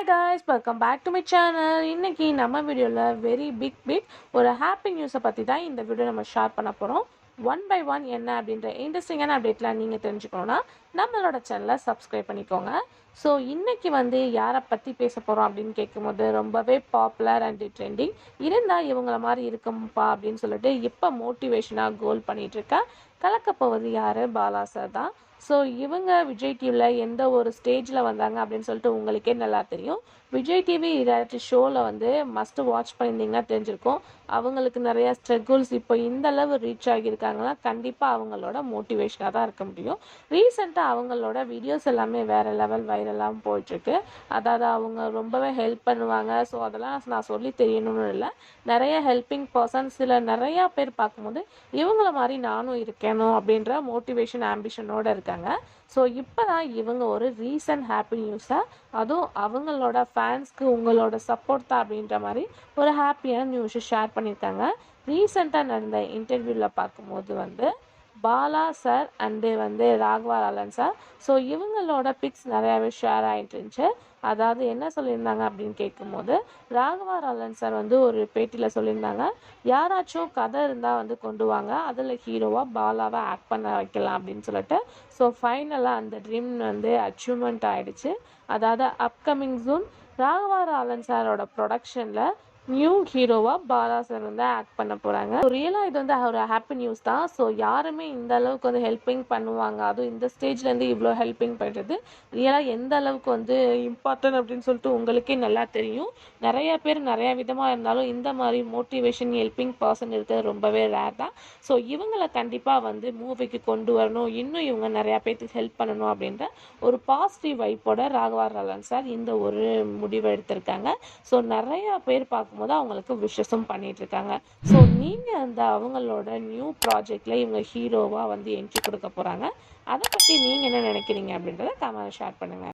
Hi guys, welcome back to my channel. இன்னைக்கு நம்ம வீடியோல வெரி பிக் ஒரு ஹாப்பி நியூஸை பற்றி தான் இந்த வீடியோ நம்ம ஷேர் பண்ண போகிறோம். ஒன் பை ஒன் என்ன அப்படின்ற இன்ட்ரெஸ்டிங்கான அப்டேட்லாம் நீங்கள் தெரிஞ்சுக்கணுன்னா நம்மளோட சேனலை சப்ஸ்கிரைப் பண்ணிக்கோங்க. ஸோ இன்னைக்கு யாரை பற்றி பேச போகிறோம் அப்படின்னு கேட்கும்போது ரொம்பவே பாப்புலர் அண்ட் ட்ரெண்டிங் இருந்தால் இவங்கள மாதிரி இருக்கும்பா அப்படின்னு சொல்லிட்டு இப்போ மோட்டிவேஷனாக கோல் பண்ணிகிட்ருக்கேன். கலக்கப்போவது யார்? பாலா சார் தான். ஸோ இவங்க விஜய் டிவியில் எந்த ஒரு ஸ்டேஜில் வந்தாங்க அப்படின்னு சொல்லிட்டு உங்களுக்கே நல்லா தெரியும். விஜய் டிவி ரியாலிட்டி ஷோவில் மஸ்ட்டு வாட்ச் பண்ணியிருந்தீங்கன்னா தெரிஞ்சிருக்கும். அவங்களுக்கு நிறையா ஸ்ட்ரகுல்ஸ் இப்போ இந்த அளவு ரீச் ஆகியிருக்காங்கன்னா கண்டிப்பாக அவங்களோட மோட்டிவேஷனாக தான் இருக்க முடியும். ரீசெண்டாக அவங்களோட வீடியோஸ் எல்லாமே வேறு லெவல் வைரலாக போயிட்டுருக்கு. அதாவது அவங்க ரொம்பவே ஹெல்ப் பண்ணுவாங்க. ஸோ அதெல்லாம் நான் சொல்லி தெரியணும்னு இல்லை. நிறைய ஹெல்பிங் பர்சன்ஸ் நிறையா பேர் பார்க்கும்போது இவங்கள மாதிரி நானும் இருக்கணும் அப்படின்ற மோட்டிவேஷன் ஆம்பிஷனோடு இருக்காங்க. ஸோ இப்போ தான் இவங்க ஒரு ரீசன்ட் ஹாப்பி நியூஸாக, அதுவும் அவங்களோட ஃபேன்ஸ்க்கு உங்களோட சப்போர்ட் தான் அப்படின்ற மாதிரி ஒரு ஹாப்பியான நியூஸை ஷேர் பண்ணியிருக்காங்க. ரீசெண்டாக நடந்த இன்டர்வியூவில் பார்க்கும்போது Bala sir and Raghava Lalan sir, so இவங்களோட பிக்ஸ் நிறையாவே ஷேர் ஆகிட்டு இருந்துச்சு. அதாவது என்ன சொல்லியிருந்தாங்க அப்படின்னு கேட்கும்போது, ராகவா லாலன் சார் ஒரு பேட்டியில் சொல்லியிருந்தாங்க, யாராச்சும் கதை இருந்தால் கொண்டு வாங்க, அதில் ஹீரோவாக பாலாவை ஆக்ட் பண்ண வைக்கலாம் அப்படின்னு சொல்லிட்டு. ஸோ ஃபைனலாக அந்த ட்ரீம் அச்சீவ்மெண்ட் ஆகிடுச்சு. அதாவது அப்கமிங் ஜூன் ராகவா லாலன் சாரோட ப்ரொடக்ஷனில் நியூ ஹீரோவாக பாலா சார் ஆக்ட் பண்ண போகிறாங்க. ரியலாக இது ஒரு ஹாப்பி நியூஸ் தான். ஸோ யாருமே இந்த அளவுக்கு ஹெல்பிங் பண்ணுவாங்க, அதுவும் இந்த ஸ்டேஜ்லேருந்து இவ்வளோ ஹெல்பிங் பண்ணுறது ரியலாக எந்த அளவுக்கு இம்பார்ட்டன்ட் அப்படின்னு சொல்லிட்டு உங்களுக்கே நல்லா தெரியும். நிறைய பேர் நிறையா விதமாக இருந்தாலும் இந்த மாதிரி மோட்டிவேஷன் ஹெல்பிங் பர்சன் இருக்கிறது ரொம்பவே ரேர் தான். ஸோ இவங்களை கண்டிப்பாக மூவிக்கு கொண்டு வரணும், இன்னும் இவங்க நிறையா பேருக்கு ஹெல்ப் பண்ணணும் அப்படின்ற ஒரு பாசிட்டிவ் வைப்போட ராகவா லாலன் சார் இந்த ஒரு முடிவை எடுத்திருக்காங்க. ஸோ நிறையா பேர் பார்க்கும்போது அவங்களுக்கு விஷஸும் பண்ணிட்டு இருக்காங்க. ஸோ நீங்கள் அவங்களோட நியூ ப்ராஜெக்டில் இவங்க ஹீரோவாக என்ட்ரி கொடுக்க போகிறாங்க. அதை பற்றி நீங்கள் என்ன நினைக்கிறீங்க அப்படின்றத கமெண்ட் ஷேர் பண்ணுங்கள்.